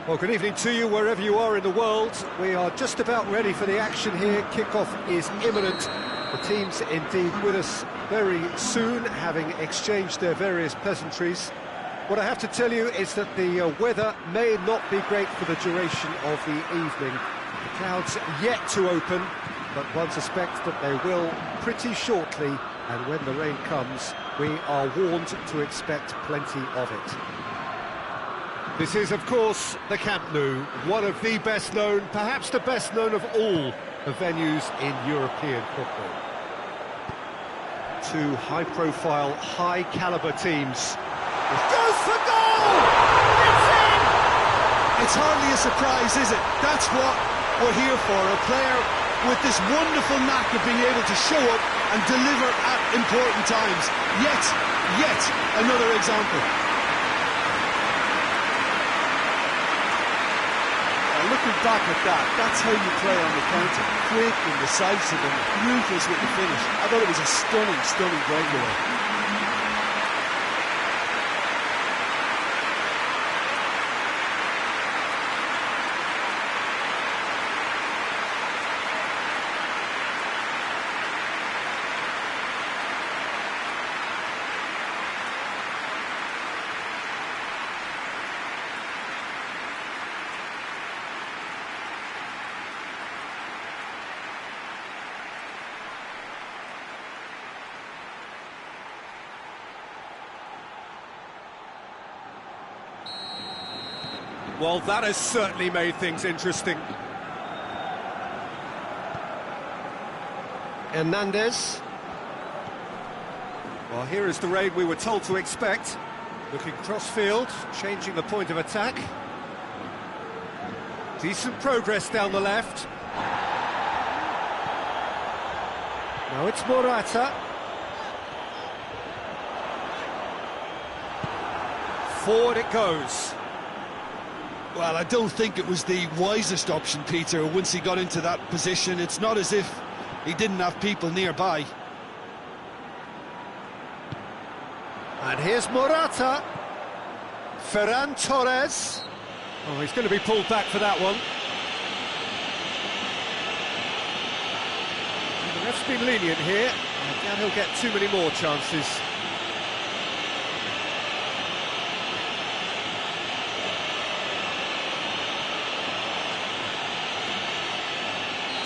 Well, good evening to you wherever you are in the world. We are just about ready for the action here. Kickoff is imminent. The team's indeed with us very soon, having exchanged their various pleasantries. What I have to tell you is that the weather may not be great for the duration of the evening. The clouds yet to open, but one suspects that they will pretty shortly, and when the rain comes, we are warned to expect plenty of it. This is, of course, the Camp Nou, one of the best known, perhaps the best known of all the venues in European football. Two high-profile, high-caliber teams. Goes for goal! It's in! It's hardly a surprise, is it? That's what we're here for, a player with this wonderful knack of being able to show up and deliver at important times. Yet another example. Looking back at that, that's how you play on the counter. Quick and decisive and ruthless with the finish. I thought it was a stunning breakaway. Well, that has certainly made things interesting. Hernandez. Well, here is the raid we were told to expect. Looking cross-field, changing the point of attack. Decent progress down the left. Now it's Morata. Forward it goes. Well, I don't think it was the wisest option, Peter, once he got into that position. It's not as if he didn't have people nearby. And here's Morata. Ferran Torres. Oh, he's going to be pulled back for that one. And the ref's been lenient here. I doubt he'll get too many more chances.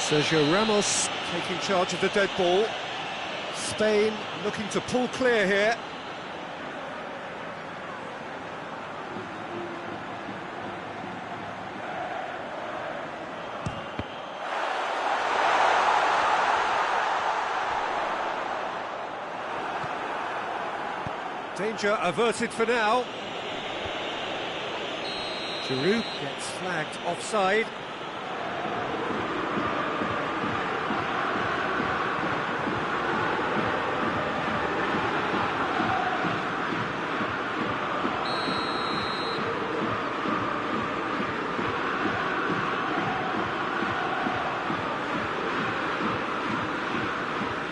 Sergio Ramos taking charge of the dead ball. Spain looking to pull clear here. Danger averted for now. Giroud gets flagged offside.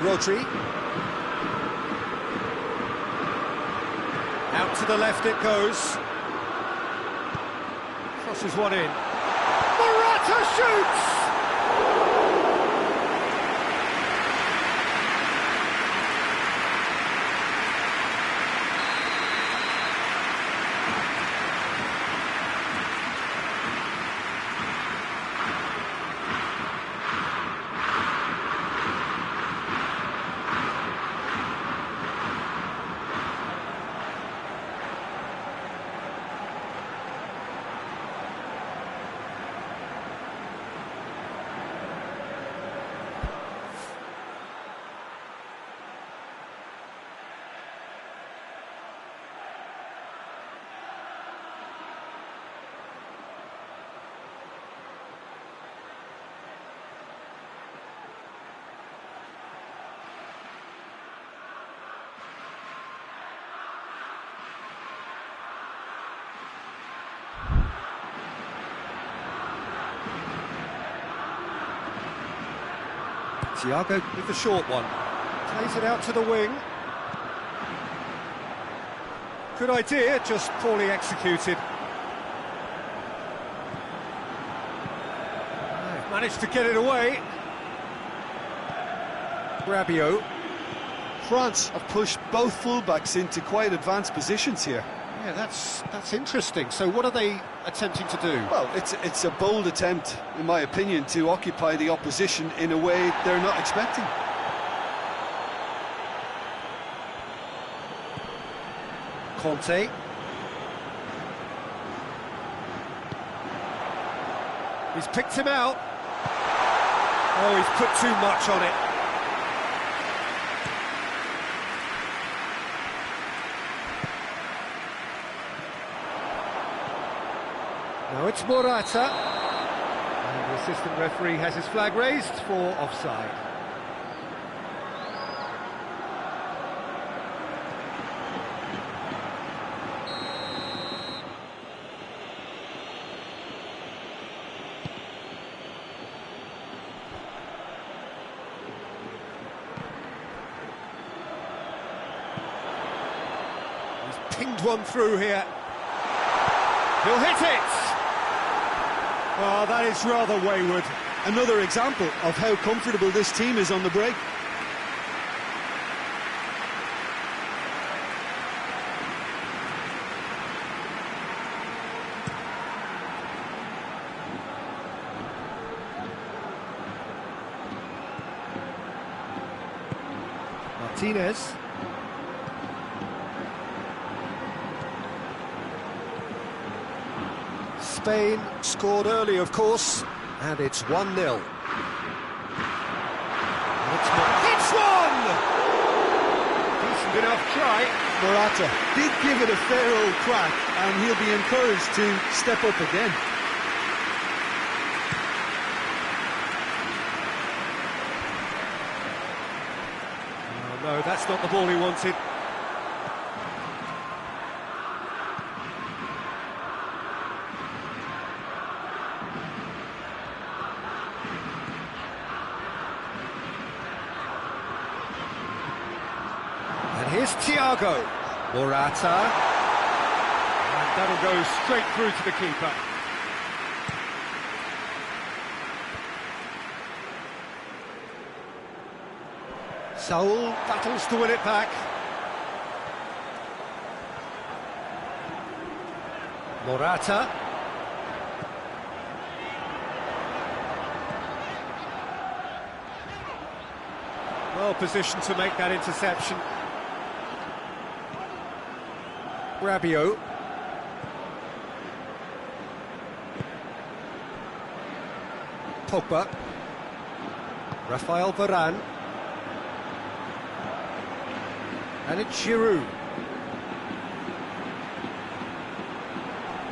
Rodri. Out to the left it goes. Crosses one in. Morata shoots! Thiago with the short one. Plays it out to the wing. Good idea, just poorly executed. Managed to get it away. Rabiot. France have pushed both fullbacks into quite advanced positions here. Yeah, that's interesting. So what are they attempting to do? Well, it's a bold attempt, in my opinion, to occupy the opposition in a way they're not expecting. Conte. He's picked him out. Oh, he's put too much on it. Now it's Morata. And the assistant referee has his flag raised for offside. He's pinged one through here. He'll hit it! Oh, that is rather wayward. Another example of how comfortable this team is on the break. Martinez. Spain scored early, of course, and it's 1-0. It's one! Decent enough try. Morata did give it a fair old crack, and he'll be encouraged to step up again. Oh, no, that's not the ball he wanted. Here's Thiago. Morata. And that'll go straight through to the keeper. Saul battles to win it back. Morata. Well positioned to make that interception. Rabiot. Pogba. Rafael Varane. And it's Giroud.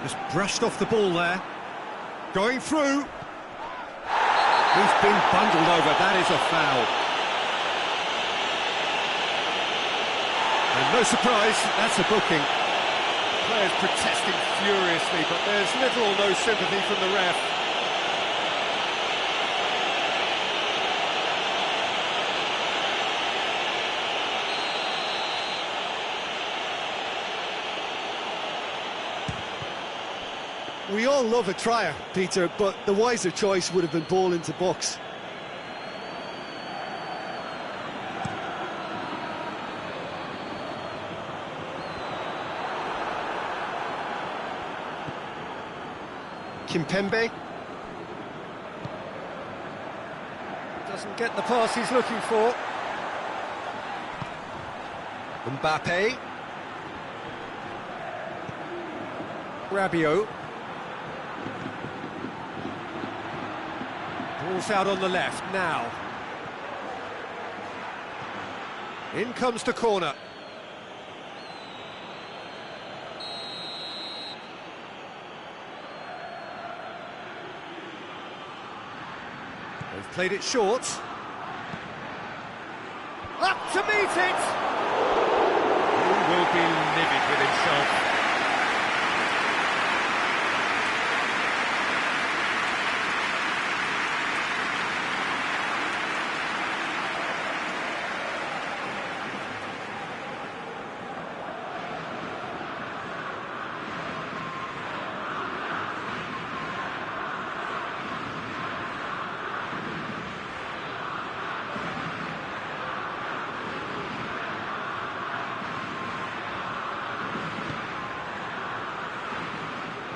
Just brushed off the ball there. Going through. He's been bundled over. That is a foul. And no surprise, that's a booking. Players protesting furiously, but there's little or no sympathy from the ref. We all love a trier, Peter, but the wiser choice would have been ball into box. Kimpembe doesn't get the pass he's looking for. Mbappe. Rabiot. Ball's out on the left now. In comes the corner. They've played it short. Up to meet it! He will be livid with himself.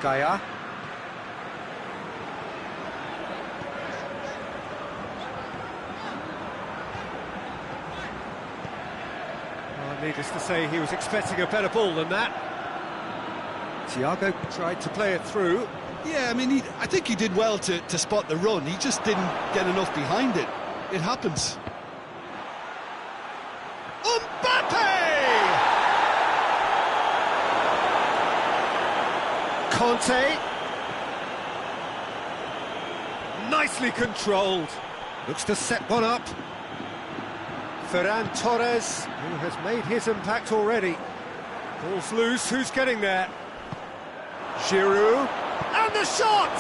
Gaya. Well, needless to say, he was expecting a better ball than that. Thiago tried to play it through. Yeah, I mean, I think he did well to spot the run. He just didn't get enough behind it. It happens. Conte. Nicely controlled. Looks to set one up. Ferran Torres, who has made his impact already. Ball's loose, who's getting there? Giroud. And the shot!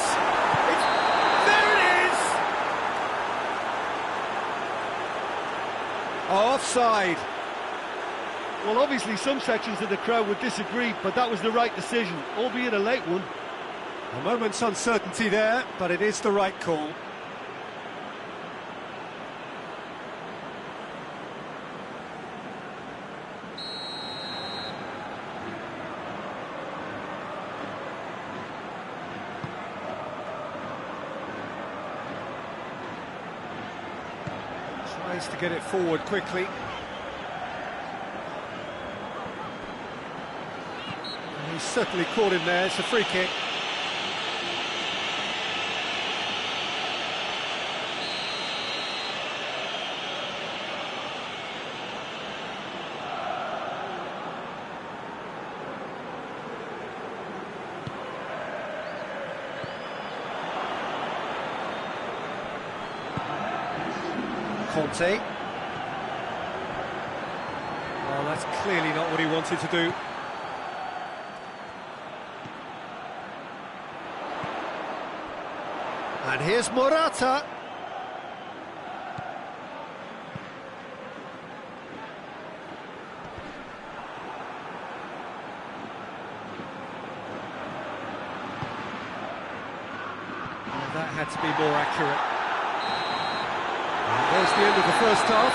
There it is! Offside. Well, obviously some sections of the crowd would disagree, but that was the right decision, albeit a late one. A moment's uncertainty there, but it is the right call. Tries to get it forward quickly. He's certainly caught him there, it's a free kick. Conte. Well, that's clearly not what he wanted to do. And here's Morata. Well, that had to be more accurate. And there's the end of the first half.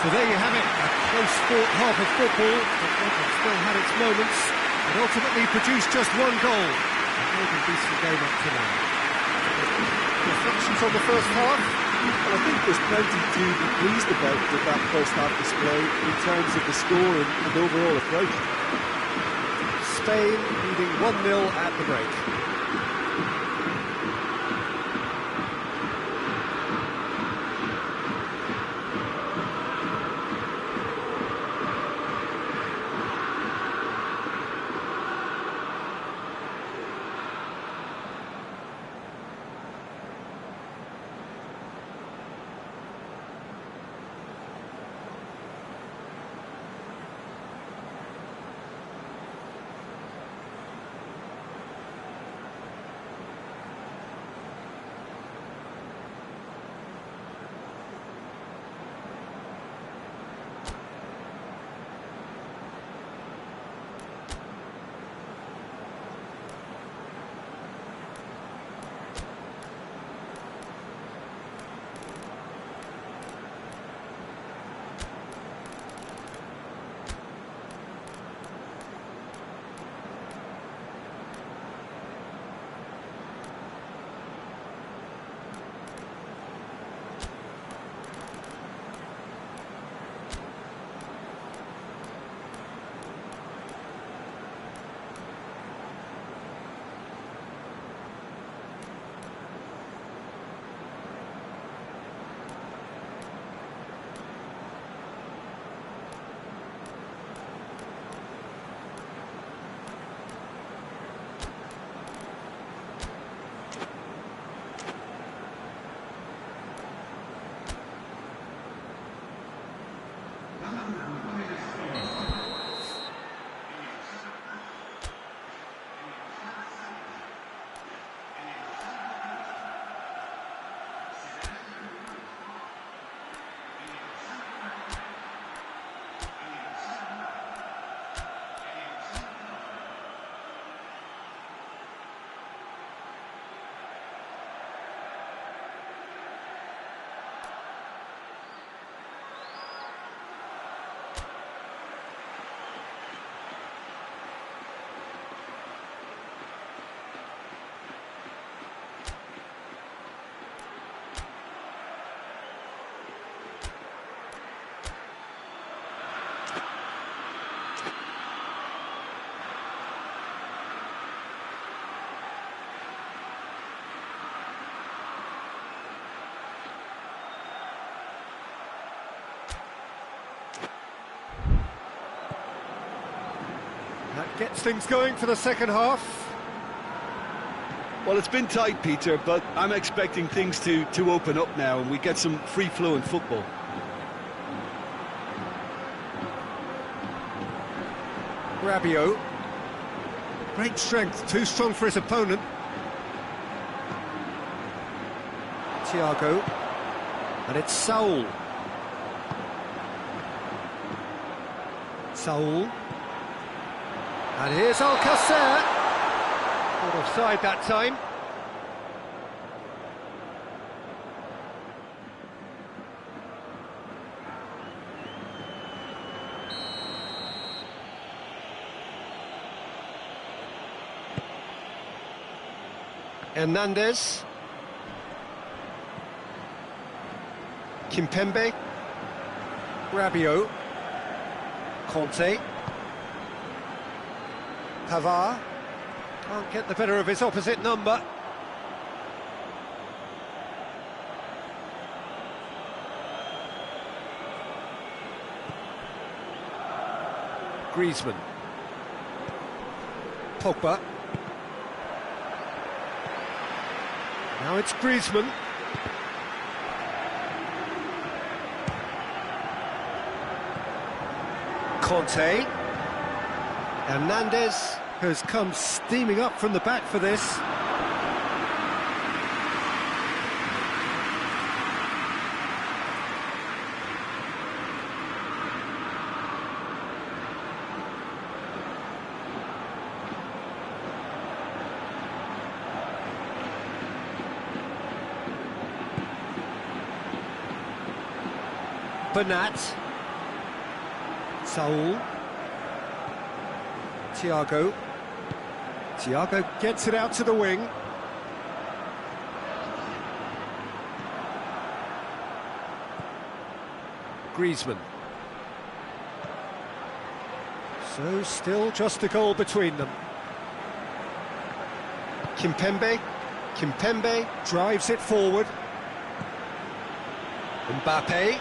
So there you have it, a close-fought half of football, but one that still had its moments, and ultimately produced just one goal. A very decent game up to now. Reflections on the first half? Well, I think there's plenty to be pleased about with that first half display in terms of the score and overall approach. Spain leading 1-0 at the break. Gets things going for the second half. Well, it's been tight, Peter, but I'm expecting things to open up now and we get some free-flowing football. Rabiot. Great strength, too strong for his opponent. Thiago. And it's Saul. Saul. And here's Alcacer. Not offside that time. Hernandez. Kimpembe. Rabiot. Conte. Pavard. Can't get the better of his opposite number. Griezmann. Pogba. Now it's Griezmann. Conte. Hernandez has come steaming up from the back for this. Bernat. Saul. Thiago. Thiago gets it out to the wing. Griezmann. So still just a goal between them. Kimpembe. Kimpembe drives it forward. Mbappe.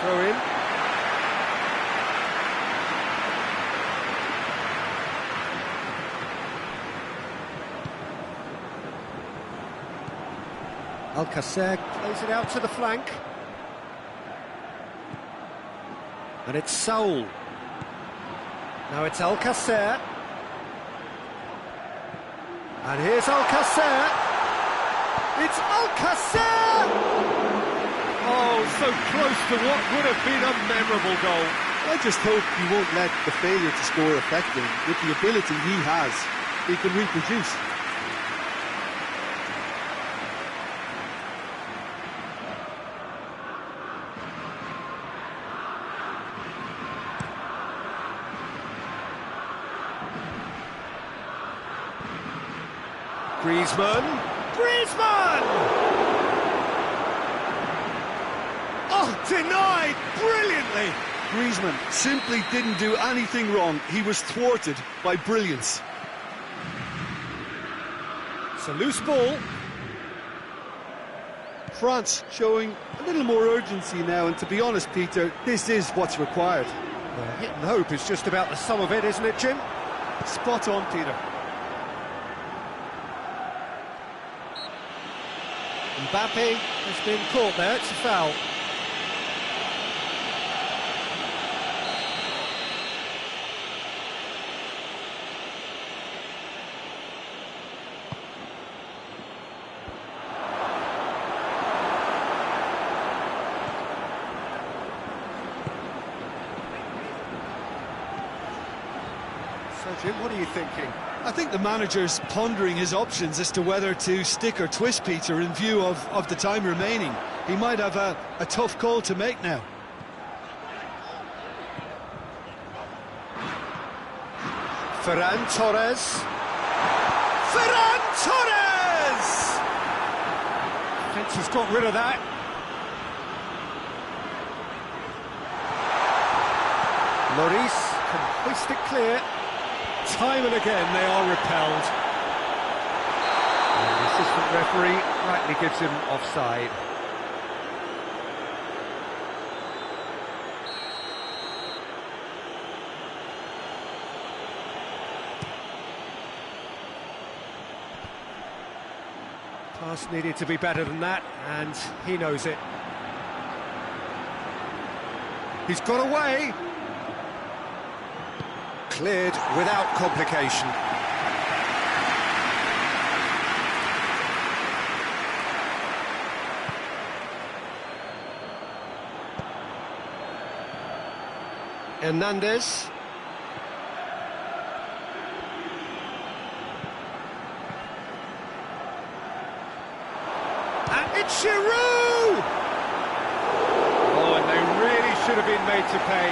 Throw in. Alcacer plays it out to the flank. And it's Saul. Now it's Alcacer. And here's Alcacer. It's Alcacer! Oh, so close to what would have been a memorable goal. I just hope he won't let the failure to score affect him. With the ability he has, he can reproduce. Griezmann. Griezmann! Oh, denied brilliantly. Griezmann simply didn't do anything wrong. He was thwarted by brilliance. It's a loose ball. France showing a little more urgency now, and to be honest, Peter, this is what's required. Well, hit and hope is just about the sum of it, isn't it, Jim? Spot on, Peter. Mbappe has been caught there, it's a foul. So, Jim, what are you thinking? I think the manager's pondering his options as to whether to stick or twist Peter in view of the time remaining. He might have a tough call to make now. Ferran Torres. Ferran Torres! Defence has got rid of that. Lloris can hoist it clear. Time and again they are repelled. And the assistant referee rightly gives him offside. Pass needed to be better than that, and he knows it. He's got away. Cleared without complication. Hernandez. And it's Giroud! Oh, and they really should have been made to pay.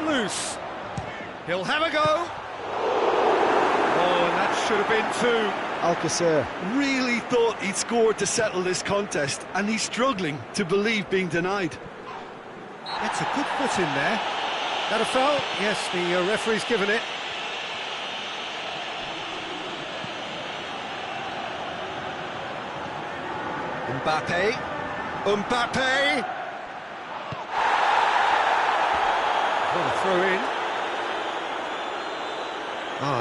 Loose. He'll have a go. Oh, and that should have been two. Alcacer really thought he'd scored to settle this contest, and he's struggling to believe being denied. That's a good foot in there. That a foul? Yes, the referee's given it. Mbappe. What a throw in.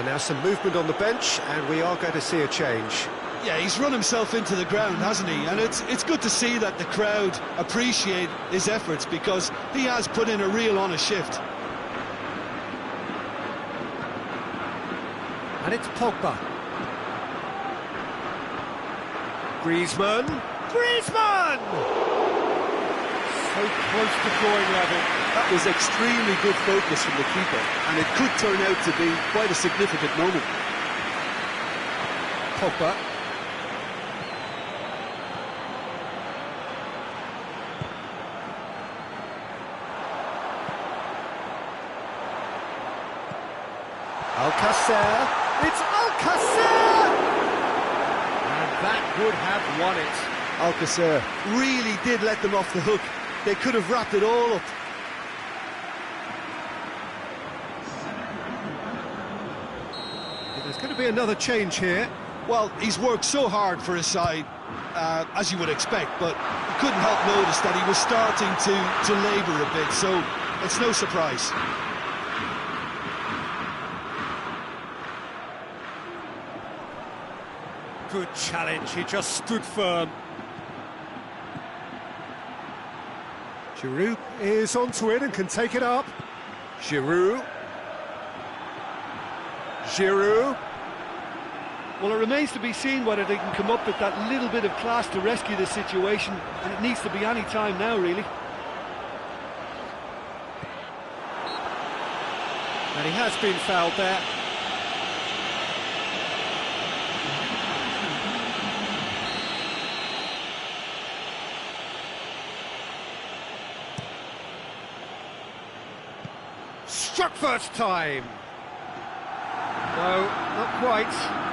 Now some movement on the bench, and we are going to see a change. Yeah, he's run himself into the ground, hasn't he? And it's good to see that the crowd appreciate his efforts, because he has put in a real honest shift. And it's Pogba. Griezmann! So close to drawing level. That was extremely good focus from the keeper, and it could turn out to be quite a significant moment. Pogba. Alcacer. It's Alcacer! And that would have won it. Alcacer really did let them off the hook. They could have wrapped it all up. There's going to be another change here. Well, he's worked so hard for his side, as you would expect, but you couldn't help notice that he was starting to labour a bit, so it's no surprise. Good challenge, he just stood firm. Giroud is onto it and can take it up. Giroud. Well, it remains to be seen whether they can come up with that little bit of class to rescue the situation, and it needs to be any time now, really. And he has been fouled there. Struck first time. No, not quite.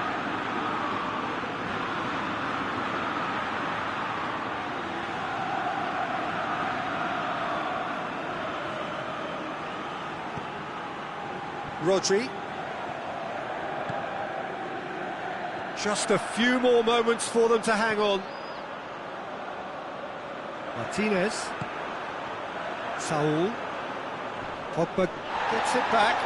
Rodri. Just a few more moments for them to hang on. Martinez. Saul. Pogba gets it back.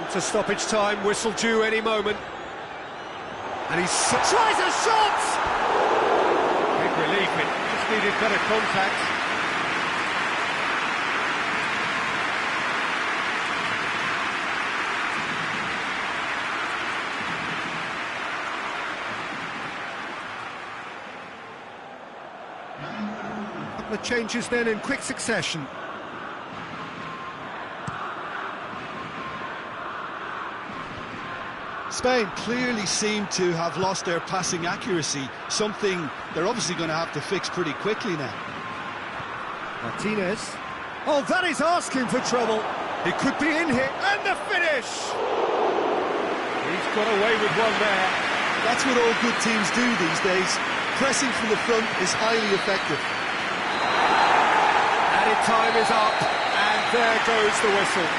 Into stoppage time, whistle due any moment. And he tries a shot! Big relief, it just needed better contact. A couple of changes then in quick succession. Spain clearly seem to have lost their passing accuracy, something they're obviously going to have to fix pretty quickly now. Martinez. Oh, that is asking for trouble. He could be in here, and the finish! He's got away with one there. That's what all good teams do these days. Pressing from the front is highly effective. Added time is up, and there goes the whistle.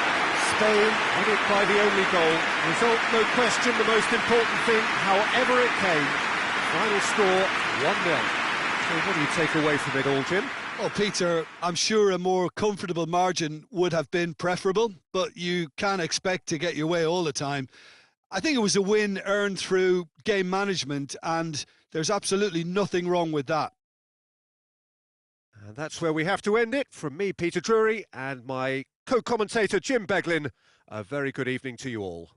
Spain win it by the only goal. Result, no question, the most important thing, however it came. Final score, 1-0. So what do you take away from it all, Jim? Well, Peter, I'm sure a more comfortable margin would have been preferable, but you can't expect to get your way all the time. I think it was a win earned through game management, and there's absolutely nothing wrong with that. And that's where we have to end it. From me, Peter Drury, and my co-commentator, Jim Beglin, a very good evening to you all.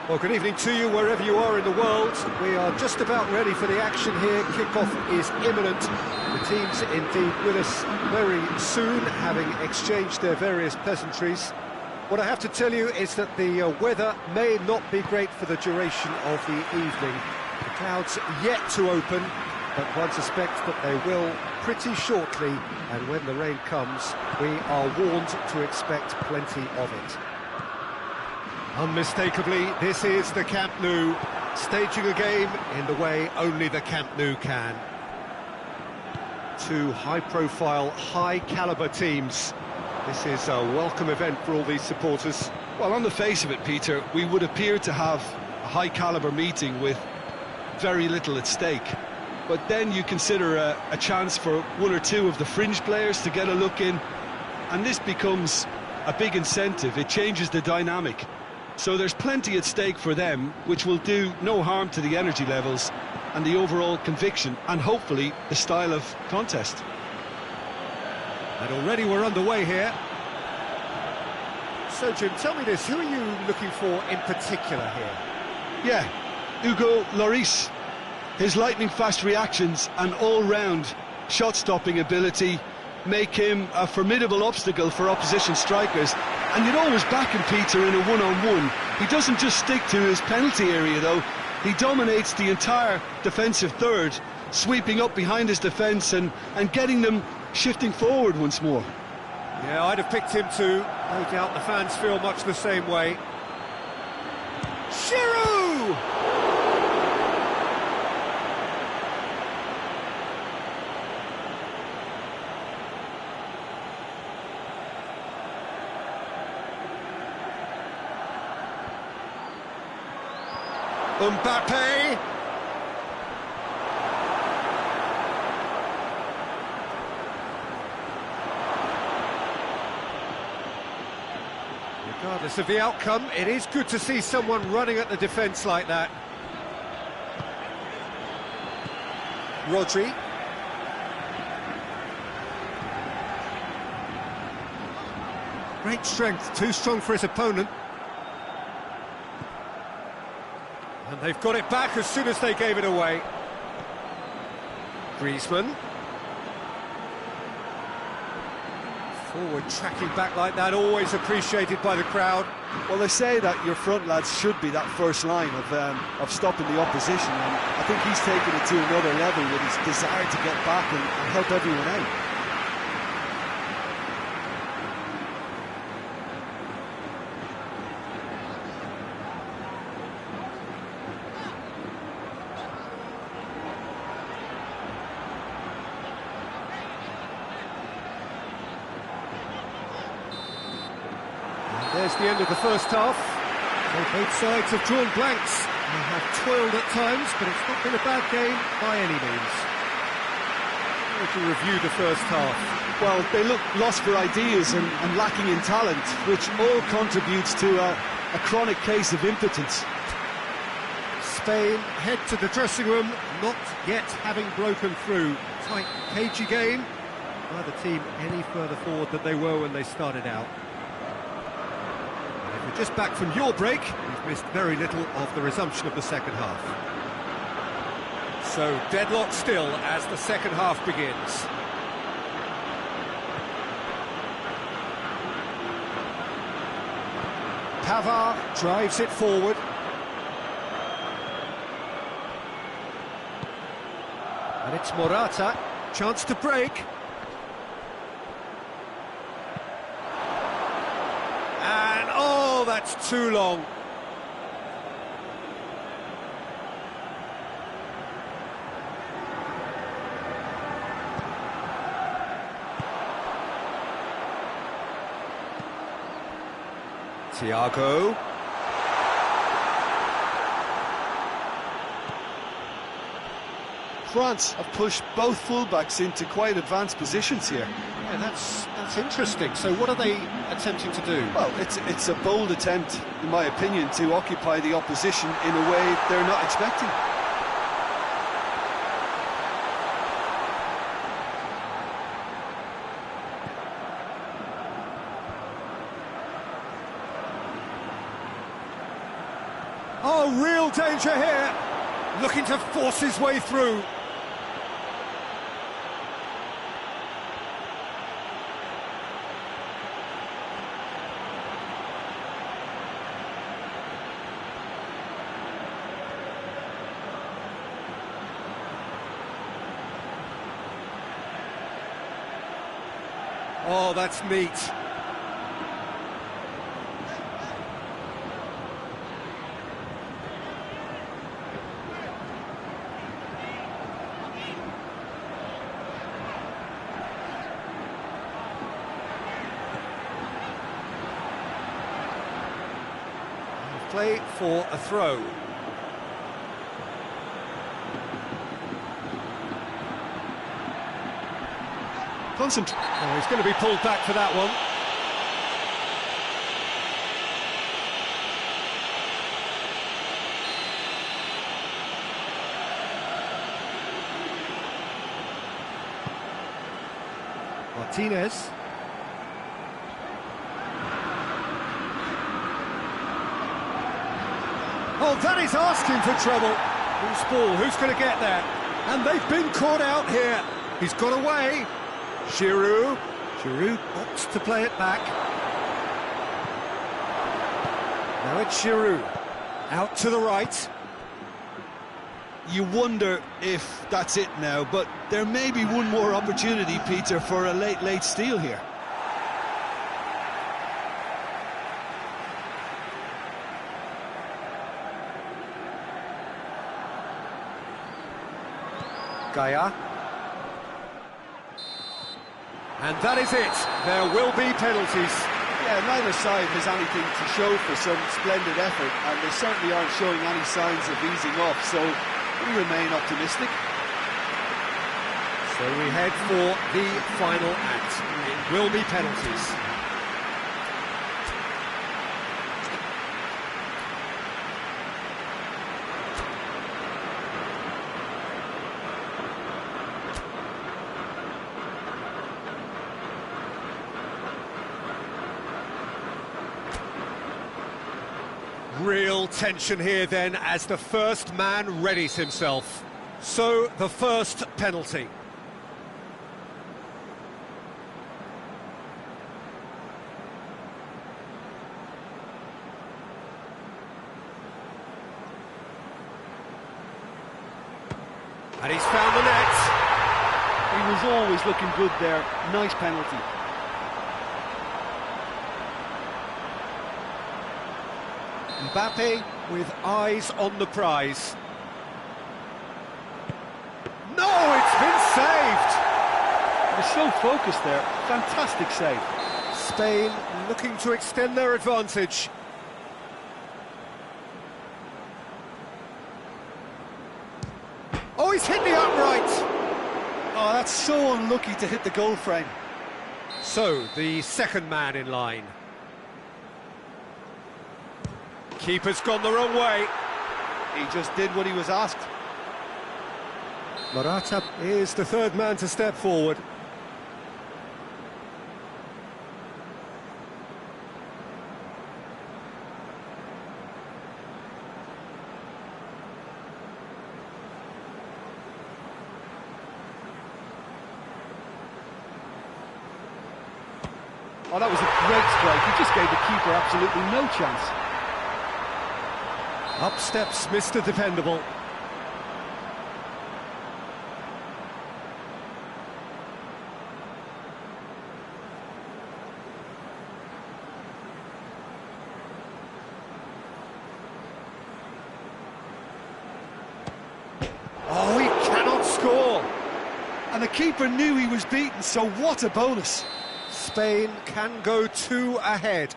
Well, good evening to you wherever you are in the world. We are just about ready for the action here. Kickoff is imminent. The teams indeed with us very soon, having exchanged their various pleasantries. What I have to tell you is that the weather may not be great for the duration of the evening. The clouds yet to open, but one suspects that they will pretty shortly, and when the rain comes, we are warned to expect plenty of it. Unmistakably, this is the Camp Nou, staging a game in the way only the Camp Nou can. Two high-profile, high-caliber teams. This is a welcome event for all these supporters. Well, on the face of it, Peter, we would appear to have a high-caliber meeting with very little at stake. But then you consider a chance for one or two of the fringe players to get a look in, and this becomes a big incentive. It changes the dynamic. So there's plenty at stake for them, which will do no harm to the energy levels and the overall conviction, and hopefully the style of contest. And already we're underway here. So, Jim, tell me this, who are you looking for in particular here? Yeah, Hugo Lloris. His lightning-fast reactions and all-round shot-stopping ability make him a formidable obstacle for opposition strikers. And you'd always back him, Peter, in a one-on-one. He doesn't just stick to his penalty area, though. He dominates the entire defensive third, sweeping up behind his defence and getting them shifting forward once more. Yeah, I'd have picked him too. No doubt the fans feel much the same way. Giroud! Mbappe. Regardless of the outcome, it is good to see someone running at the defence like that. Rodri. Great strength, too strong for his opponent. And they've got it back as soon as they gave it away. Griezmann. Forward tracking back like that, always appreciated by the crowd. Well, they say that your front lads should be that first line of stopping the opposition, and I think he's taken it to another level with his desire to get back and help everyone out. There's the end of the first half. So both sides have drawn blanks. They have toiled at times, but it's not been a bad game by any means. How would you review the first half? Well, they look lost for ideas and lacking in talent, which all contributes to a chronic case of impotence. Spain head to the dressing room, not yet having broken through. Tight, cagey game. Neither team any further forward than they were when they started out. We're just back from your break. We've missed very little of the resumption of the second half. So deadlock still as the second half begins. Pavard drives it forward. And it's Morata, chance to break. And oh, that's too long. Thiago. France have pushed both fullbacks into quite advanced positions here. Yeah, that's interesting. So what are they attempting to do? Well, it's a bold attempt, in my opinion, to occupy the opposition in a way they're not expecting. Oh, real danger here. Looking to force his way through. Oh, that's neat. Play for a throw. Concentrate. Oh, he's going to be pulled back for that one. Martinez. Oh, that is asking for trouble. Who's ball? Who's going to get there? And they've been caught out here. He's got away. Giroud. Giroud opts to play it back. Now it's Giroud. Out to the right. You wonder if that's it now, but there may be one more opportunity, Peter, for a late steal here. Gaia. And that is it. There will be penalties. Yeah, neither side has anything to show for some splendid effort, and they certainly aren't showing any signs of easing off, so we remain optimistic. So we head for the final act. It will be penalties. Real tension here then as the first man readies himself. So the first penalty. And he's found the net. He was always looking good there. Nice penalty. Mbappe with eyes on the prize. No, it's been saved! He was so focused there. Fantastic save. Spain looking to extend their advantage. Oh, he's hit the upright! Oh, that's so unlucky to hit the goal frame. So, the second man in line. Keeper's gone the wrong way. He just did what he was asked. Morata is the third man to step forward. Oh, that was a great strike. He just gave the keeper absolutely no chance. Up steps Mr. Dependable. Oh, he cannot score. And the keeper knew he was beaten, so what a bonus. Spain can go 2 ahead.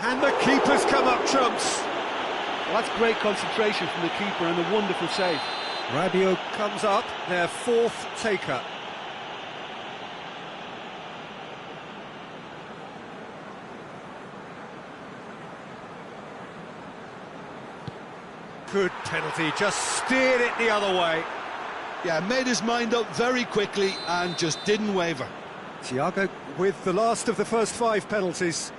And the keeper's come up trumps. Well, that's great concentration from the keeper and a wonderful save. Rabiot comes up, their fourth taker. Good penalty, just steered it the other way. Yeah, made his mind up very quickly and just didn't waver. Thiago with the last of the first 5 penalties.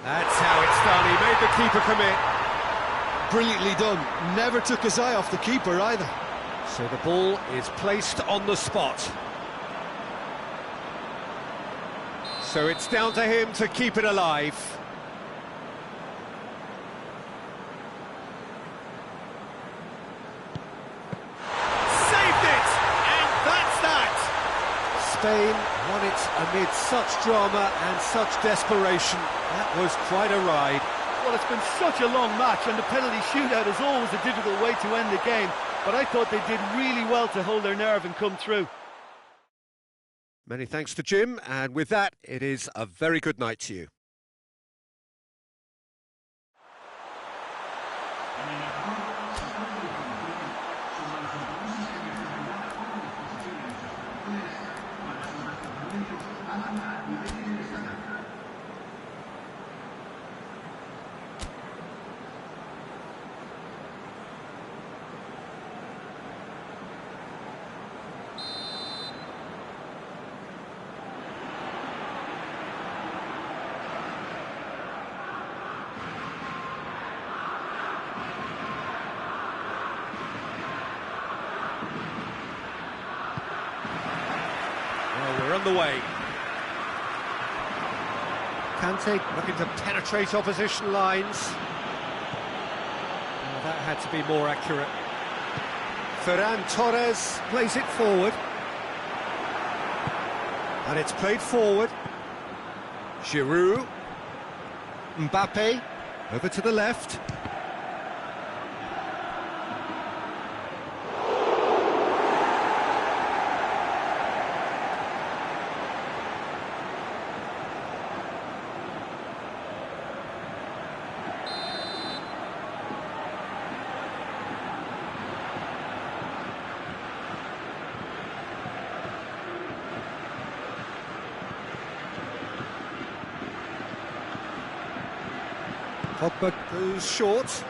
That's how it's done. He made the keeper commit. Brilliantly done. Never took his eye off the keeper either. So the ball is placed on the spot. So it's down to him to keep it alive. Saved it! And that's that! Spain won it amid such drama and such desperation. That was quite a ride. Well, it's been such a long match, and the penalty shootout is always a difficult way to end the game, but I thought they did really well to hold their nerve and come through. Many thanks to Jim, and with that, it is a very good night to you. We're on the way. Kante looking to penetrate opposition lines. Oh, that had to be more accurate. Ferran Torres plays it forward. And it's played forward. Giroud. Mbappe over to the left. Pogba goes short.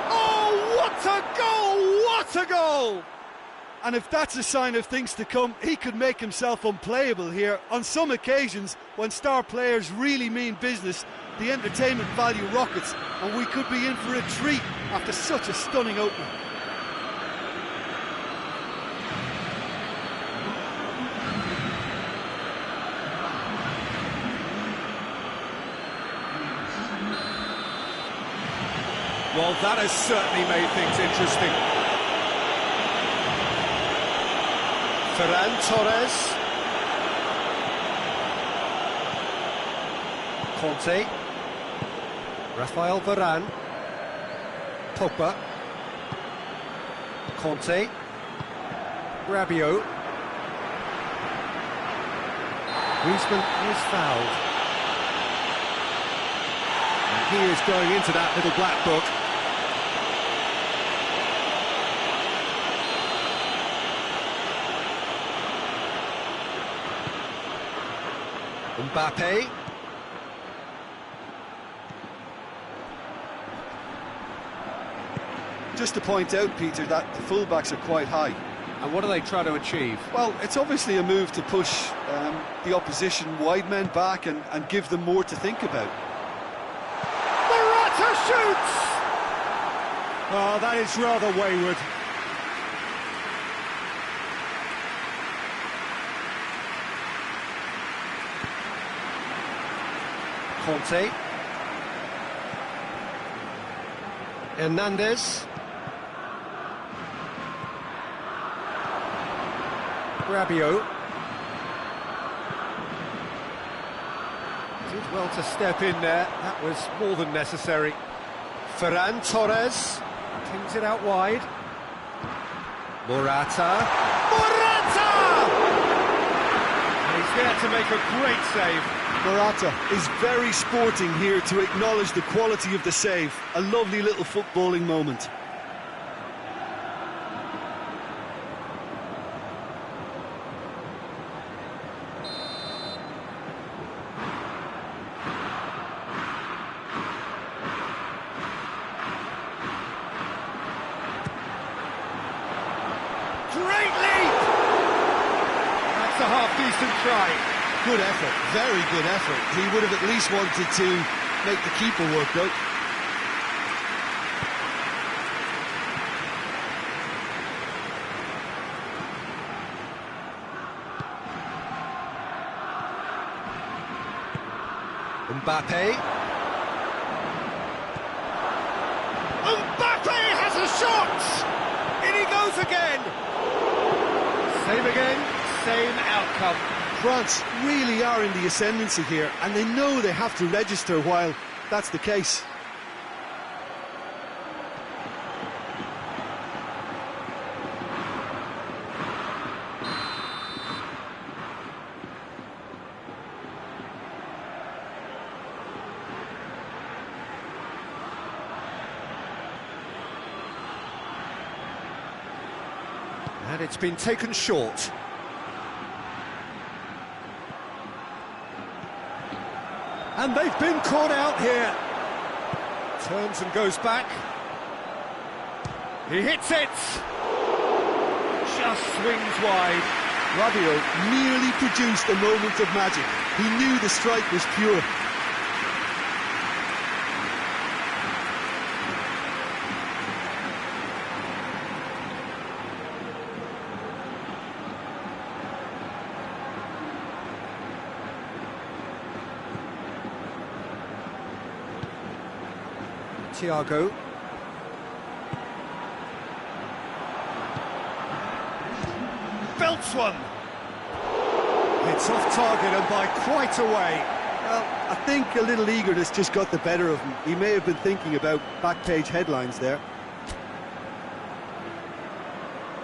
Oh, what a goal! What a goal! And if that's a sign of things to come, he could make himself unplayable here. On some occasions, when star players really mean business, the entertainment value rockets, and we could be in for a treat after such a stunning opening. Well, that has certainly made things interesting. Ferran Torres. Conte. Rafael Varane. Pogba. Conte. Rabiot. Griezmann is fouled. And he is going into that little black book. Mbappe. Just to point out, Peter, that the fullbacks are quite high. And what are they trying to achieve? Well, it's obviously a move to push the opposition wide men back and give them more to think about. Morata shoots! Oh, that is rather wayward. Conte. Hernandez. Rabiot. Did well to step in there. That was more than necessary. Ferran Torres. Kings it out wide. Morata. Morata! And he's there to make a great save. Morata is very sporting here to acknowledge the quality of the save. A lovely little footballing moment. and try. Good effort, very good effort. He would have at least wanted to make the keeper work, though. Mbappe. Mbappe has a shot! In he goes again! Same again, same outcome. France really are in the ascendancy here, and they know they have to register while that's the case. And it's been taken short. And they've been caught out here. Turns and goes back. He hits it. Just swings wide. Rabiot nearly produced a moment of magic. He knew the strike was pure. Thiago. Belts one. It's off target and by quite a way. Well, I think a little eagerness just got the better of him. He may have been thinking about back page headlines there.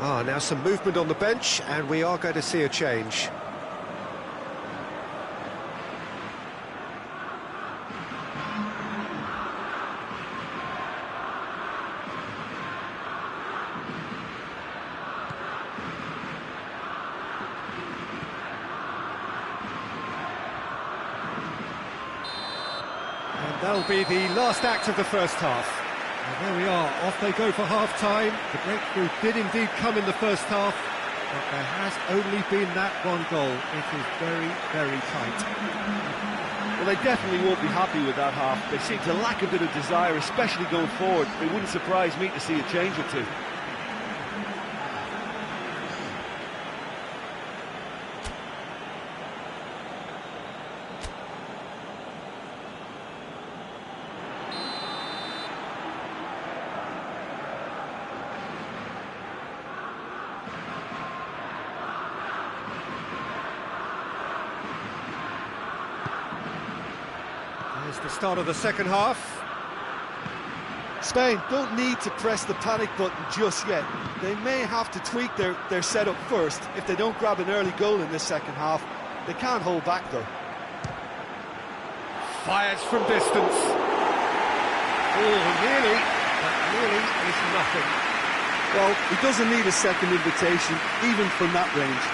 Now some movement on the bench, and we are going to see a change. That'll be the last act of the first half. And there we are, off they go for half-time. The breakthrough did indeed come in the first half, but there has only been that one goal. It is very, very tight. Well, they definitely won't be happy with that half. They seem to lack a bit of desire, especially going forward. It wouldn't surprise me to see a change or two. It's the start of the second half. Spain don't need to press the panic button just yet. They may have to tweak their setup first. If they don't grab an early goal in this second half, they can't hold back though. Fires from distance. Oh, nearly, but nearly is nothing. Well, he doesn't need a second invitation, even from that range.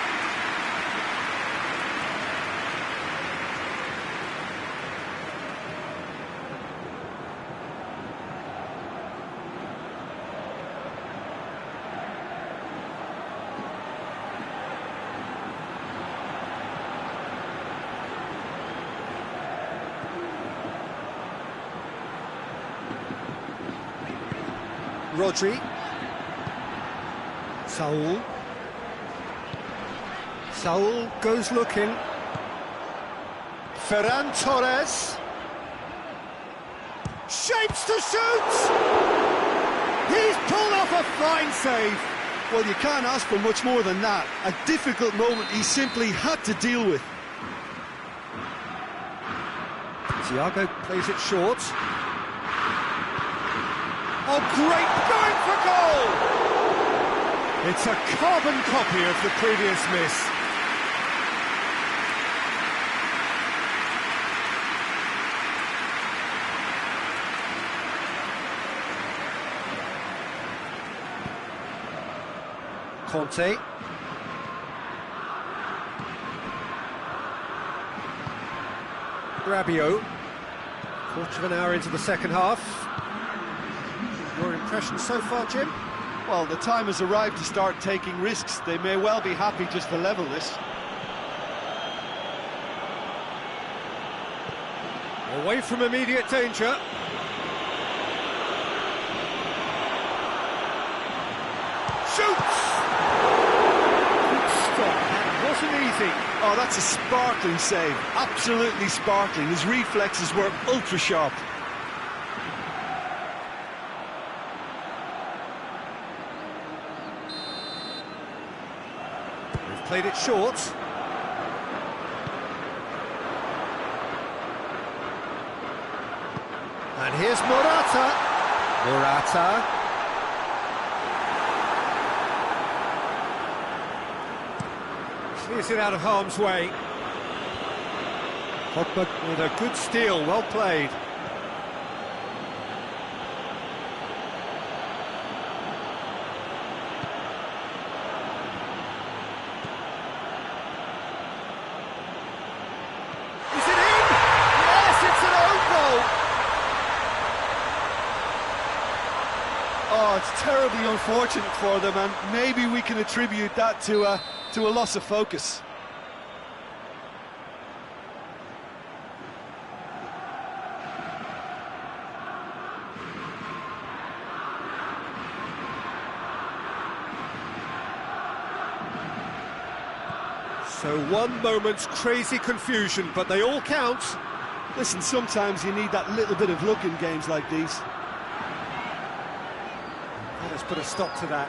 Rodri. Saul goes looking. Ferran Torres. Shapes to shoot! He's pulled off a fine save. Well, you can't ask for much more than that. A difficult moment he simply had to deal with. Thiago plays it short. Oh, great, going for goal! It's a carbon copy of the previous miss. Conte. Rabiot. Quarter of an hour into the second half. Your impression so far, Jim? Well, the time has arrived to start taking risks. They may well be happy just to level this. Away from immediate danger. Shoots! Good stop, that wasn't easy. Oh, that's a sparkling save, absolutely sparkling. His reflexes were ultra sharp. They've played it short. And here's Morata. Morata. Clears it out of harm's way. Pogba with a good steal, well played. Is it in? Yes, it's an own goal. Oh, it's terribly unfortunate for them, and maybe we can attribute that to a loss of focus. So one moment's crazy confusion, but they all count. Listen, sometimes you need that little bit of luck in games like these. Let's put a stop to that.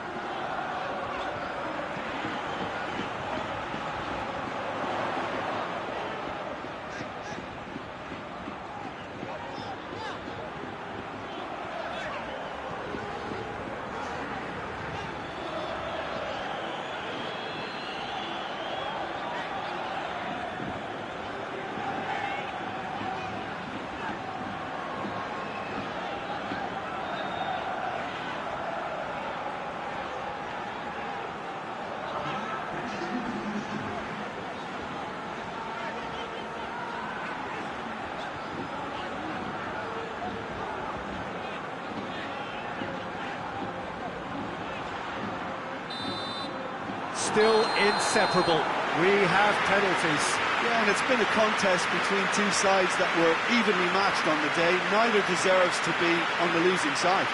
Still inseparable. We have penalties. Yeah, and it's been a contest between two sides that were evenly matched on the day. Neither deserves to be on the losing side.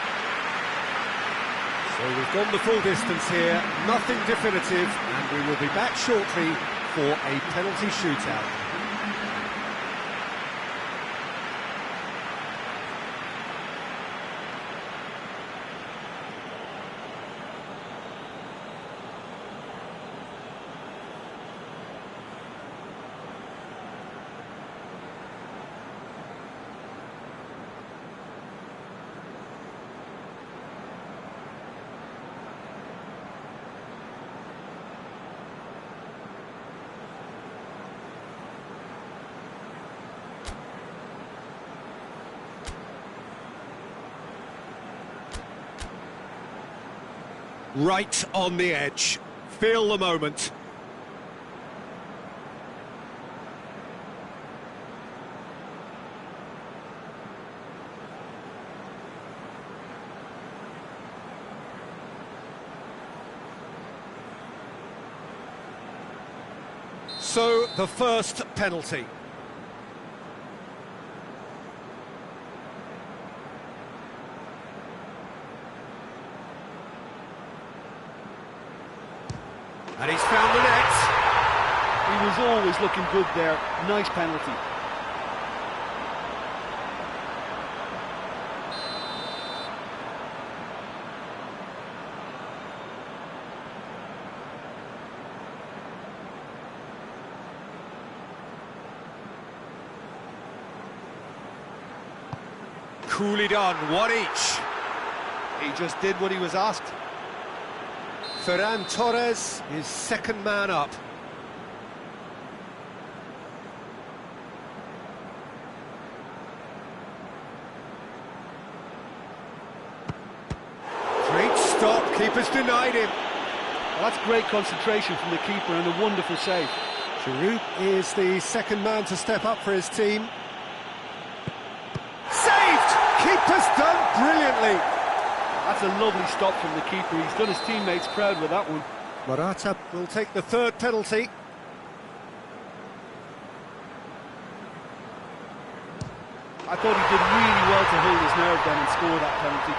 So we've gone the full distance here, nothing definitive, and we will be back shortly for a penalty shootout. Right on the edge. Feel the moment. So, the first penalty. And he's found the net. He was always looking good there. Nice penalty. Coolly done, one each. He just did what he was asked. Ferran Torres is second man up. Great stop, keeper's denied him. Well, that's great concentration from the keeper and a wonderful save. Giroud is the second man to step up for his team. Saved! Keeper's done brilliantly. That's a lovely stop from the keeper. He's done his teammates proud with that one. Morata will take the third penalty. I thought he did really well to hold his nerve then and score that penalty.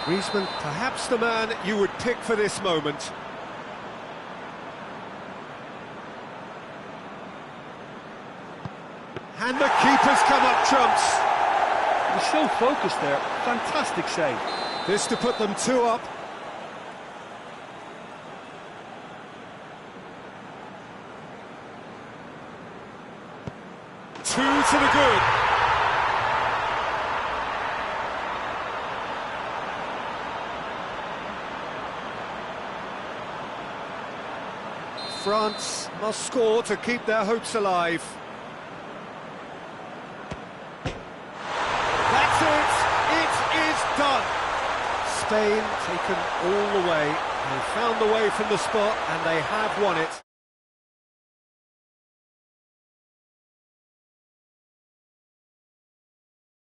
Griezmann, perhaps the man you would pick for this moment. And the keeper's come up trumps. He was so focused there. Fantastic save. This to put them 2 up. Two to the good. France must score to keep their hopes alive. That's it! It is done! Spain taken all the way. They found the way from the spot and they have won it.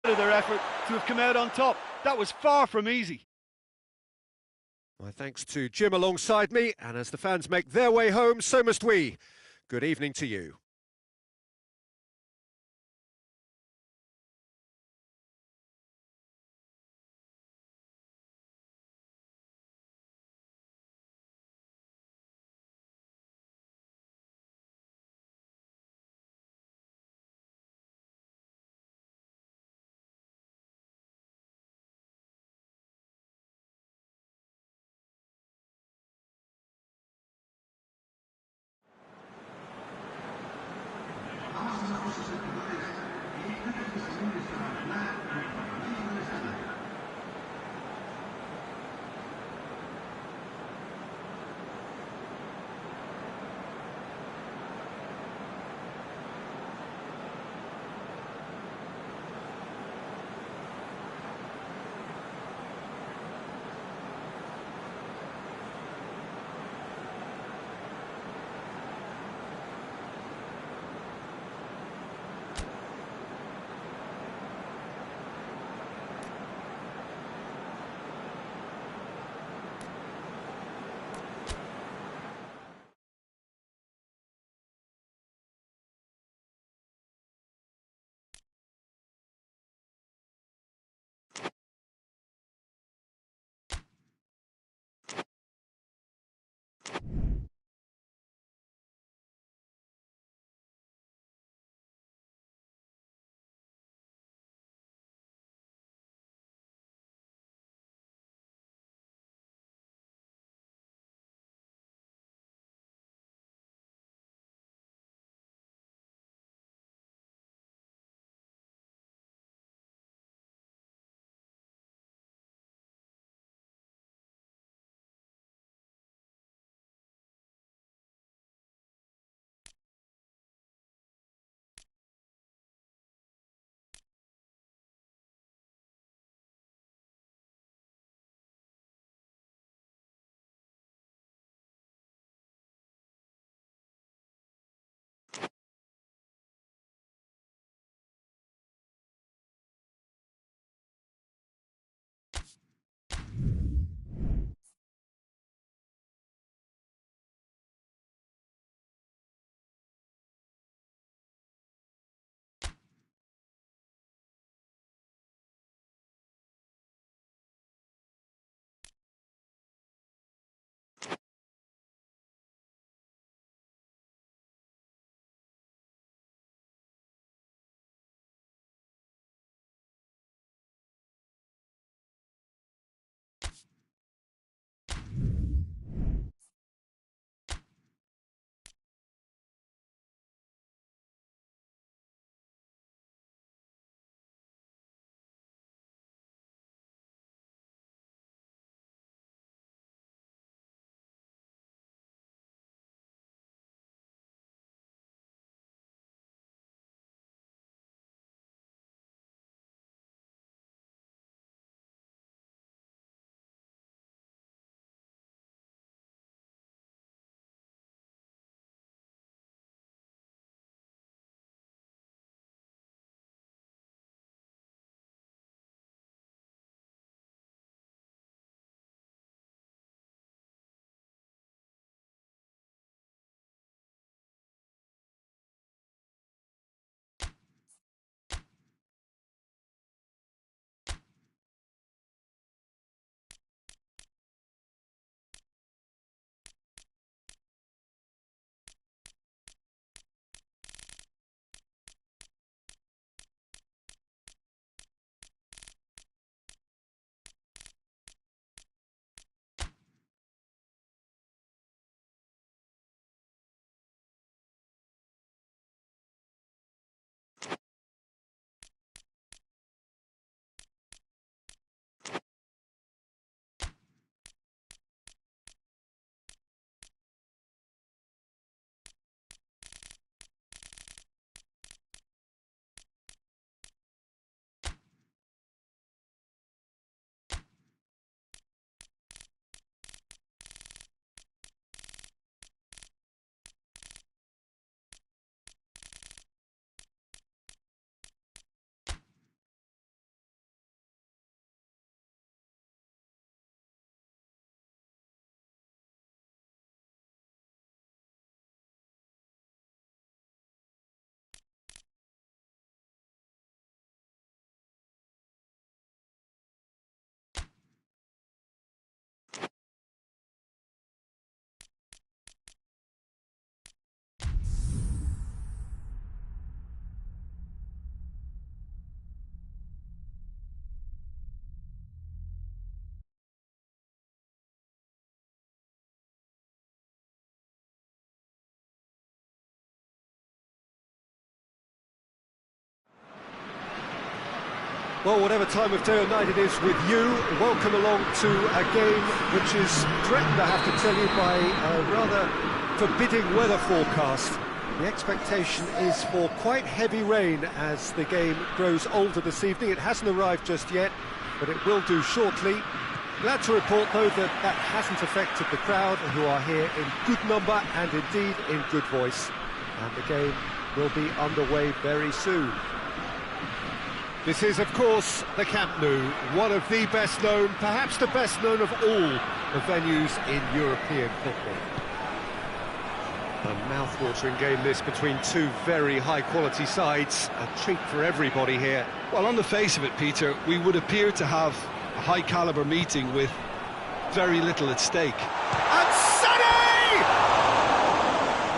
Their effort to have come out on top. That was far from easy. My thanks to Jim alongside me, and as the fans make their way home, so must we. Good evening to you. Well, whatever time of day or night it is with you, welcome along to a game which is threatened, I have to tell you, by a rather forbidding weather forecast. The expectation is for quite heavy rain as the game grows older this evening. It hasn't arrived just yet, but it will do shortly. Glad to report, though, that that hasn't affected the crowd, who are here in good number and indeed in good voice. And the game will be underway very soon. This is, of course, the Camp Nou, one of the best known, perhaps the best known of all the venues in European football. A mouth-watering game this between two very high-quality sides, a treat for everybody here. Well, on the face of it, Peter, we would appear to have a high-caliber meeting with very little at stake. And Sonny!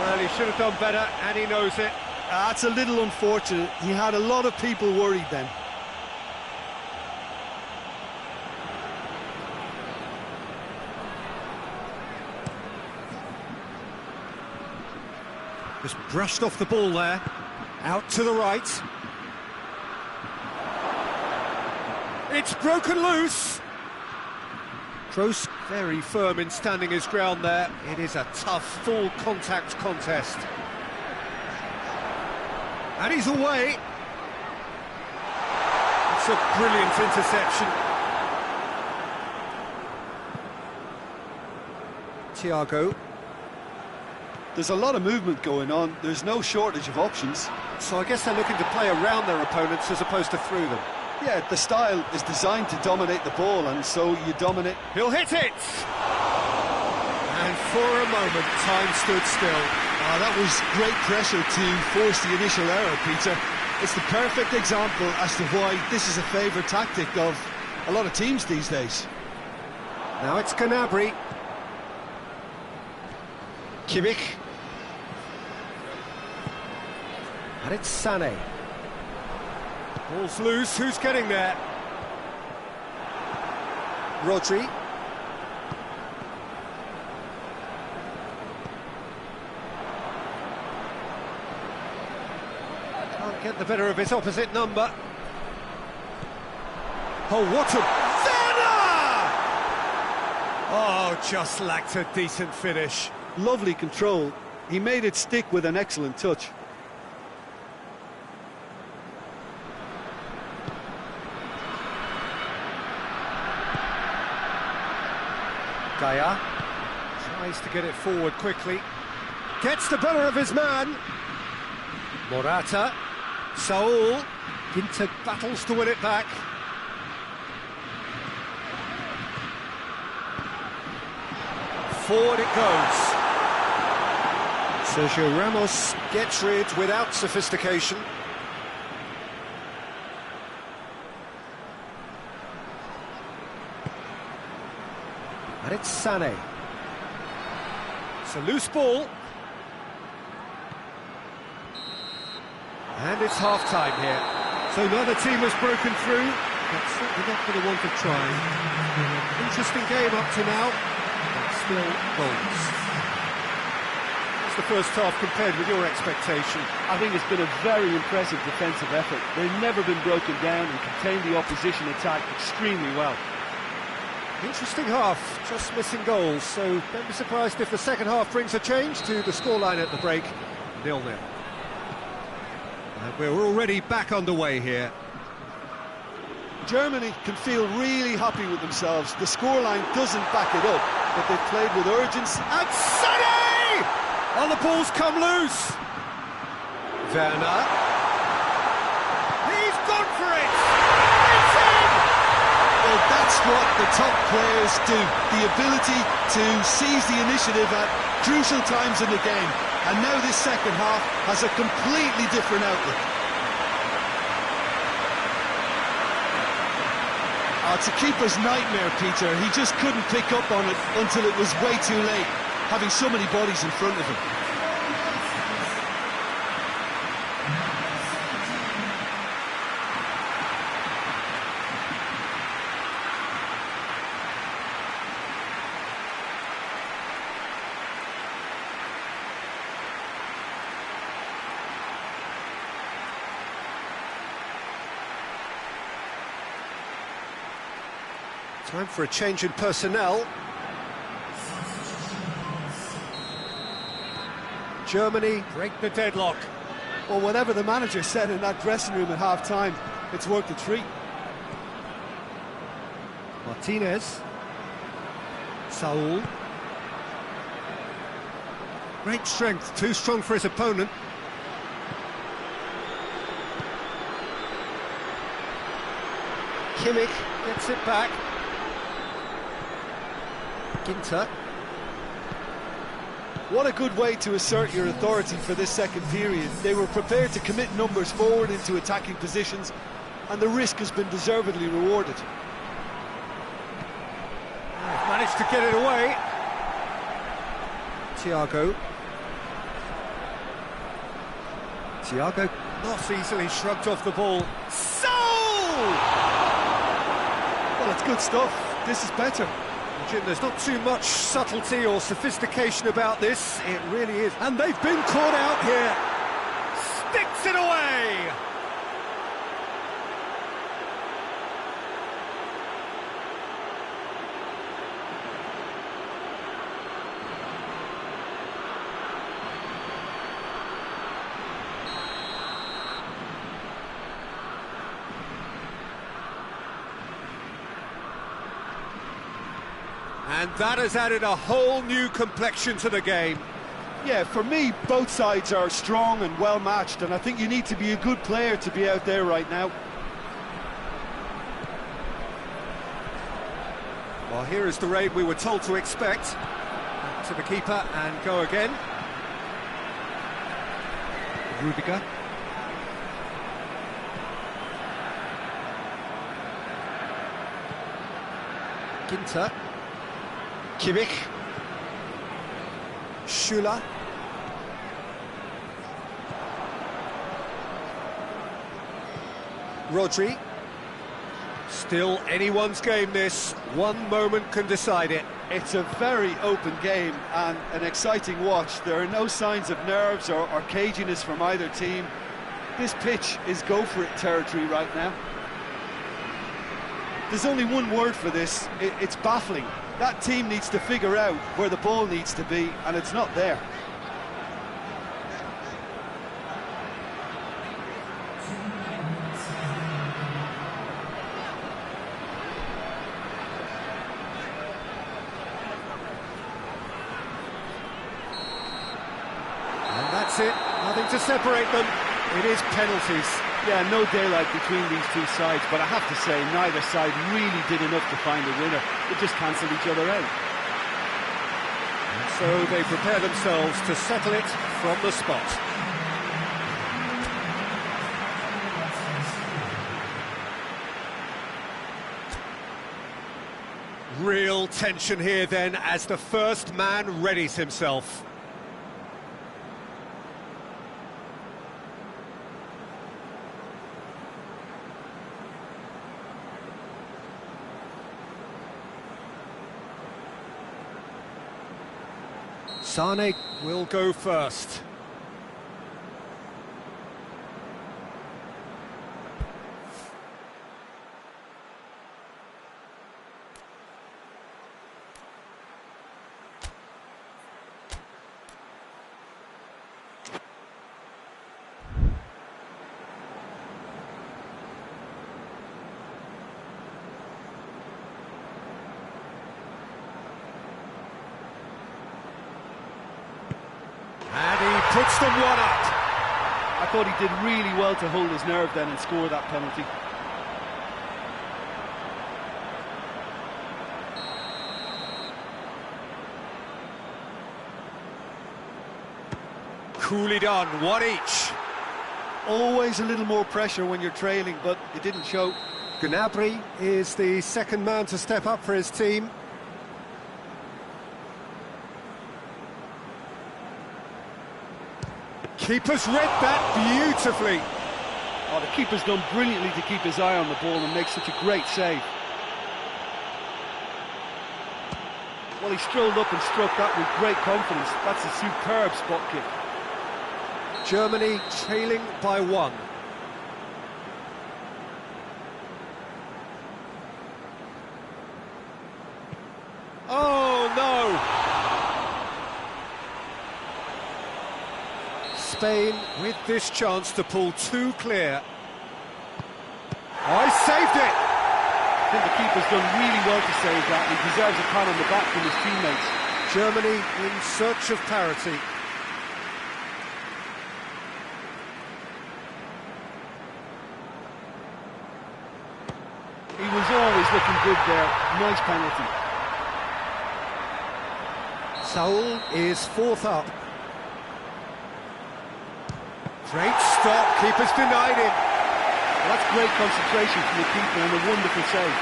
Well, he should have done better, and he knows it. That's a little unfortunate. He had a lot of people worried then. Just brushed off the ball there. Out to the right. It's broken loose. Kroos very firm in standing his ground there. It is a tough, full contact contest. And he's away. It's a brilliant interception. Thiago. There's a lot of movement going on. There's no shortage of options. So I guess they're looking to play around their opponents as opposed to through them. Yeah, the style is designed to dominate the ball, and so you dominate. He'll hit it! And for a moment, time stood still. Oh, that was great pressure to force the initial error, Peter. It's the perfect example as to why this is a favourite tactic of a lot of teams these days. Now it's Gnabry. Kimmich. And it's Sané. Ball's loose, who's getting there? Rodri. Can't get the better of his opposite number. Oh, what a... Werner! Oh, just lacked a decent finish. Lovely control. He made it stick with an excellent touch. Gaia tries to get it forward quickly. Gets the better of his man. Morata. Saul. Ginter battles to win it back. Forward it goes. Sergio Ramos gets rid without sophistication. And it's Sané. It's a loose ball. And it's half-time here. So neither team has broken through, but certainly not for the want of trying. Interesting game up to now, but still goals. What's the first half compared with your expectation? I think it's been a very impressive defensive effort. They've never been broken down and contained the opposition attack extremely well. Interesting half, just missing goals, so don't be surprised if the second half brings a change to the scoreline at the break, 0-0. And we're already back underway here. Germany can feel really happy with themselves. The scoreline doesn't back it up, but they've played with urgency. And Sané! Oh, the ball's come loose. Werner. He's gone for it! It's in! Well, that's what the top players do. The ability to seize the initiative at crucial times in the game. And now this second half has a completely different outlook. Oh, it's a keeper's nightmare, Peter. He just couldn't pick up on it until it was way too late, having so many bodies in front of him. Time for a change in personnel. Germany break the deadlock. Well, whatever the manager said in that dressing room at half-time, it's worked a treat. Martinez. Saul. Great strength, too strong for his opponent. Kimmich gets it back. Ginter. What a good way to assert your authority for this second period. They were prepared to commit numbers forward into attacking positions, and the risk has been deservedly rewarded. They've managed to get it away. Thiago not easily shrugged off the ball. Well, it's good stuff. This is better. Jim, there's not too much subtlety or sophistication about this. It really is. And they've been caught out here. Sticks it away! And that has added a whole new complexion to the game. Yeah, for me, both sides are strong and well-matched, and I think you need to be a good player to be out there right now. Well, here is the raid we were told to expect. Back to the keeper and go again. Rudiger. Ginter. Kimmich. Schüller. Rodri. Still anyone's game this. One moment can decide it. It's a very open game and an exciting watch. There are no signs of nerves or caginess from either team. This pitch is go-for-it territory right now. There's only one word for this. It's baffling. That team needs to figure out where the ball needs to be, and it's not there. And that's it. Nothing to separate them. It is penalties. Yeah, no daylight between these two sides, but I have to say, neither side really did enough to find a winner. They just cancelled each other out. And so they prepare themselves to settle it from the spot. Real tension here then as the first man readies himself. Sane will go first. And he puts them one up. I thought he did really well to hold his nerve then and score that penalty. Coolly done, one each. Always a little more pressure when you're trailing, but it didn't show. Gnabry is the second man to step up for his team. Keeper's read that beautifully. Oh, the keeper's done brilliantly to keep his eye on the ball and make such a great save. Well, he strolled up and struck that with great confidence. That's a superb spot kick. Germany trailing by one. Spain with this chance to pull two clear. Oh, he saved it! I think the keeper's done really well to save that. He deserves a pat on the back from his teammates. Germany in search of parity. He was always looking good there. Nice penalty. Saul is fourth up. Great stop, keeper's denied him. Well, that's great concentration from the keeper and a wonderful save.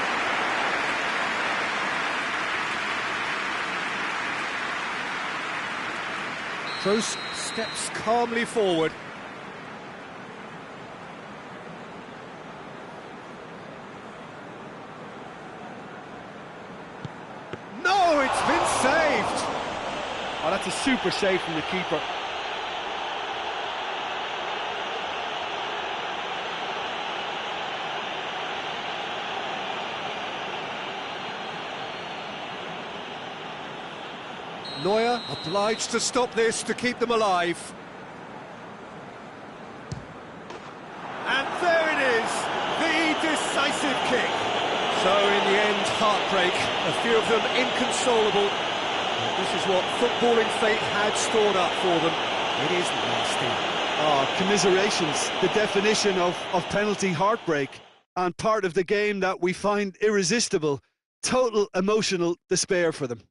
Kroos steps calmly forward. No, it's been saved! Oh, that's a super save from the keeper. Neuer obliged to stop this to keep them alive. And there it is, the decisive kick. So in the end, heartbreak, a few of them inconsolable. This is what footballing fate had stored up for them. It is nasty. Oh, commiserations, the definition of penalty heartbreak, and part of the game that we find irresistible. Total emotional despair for them.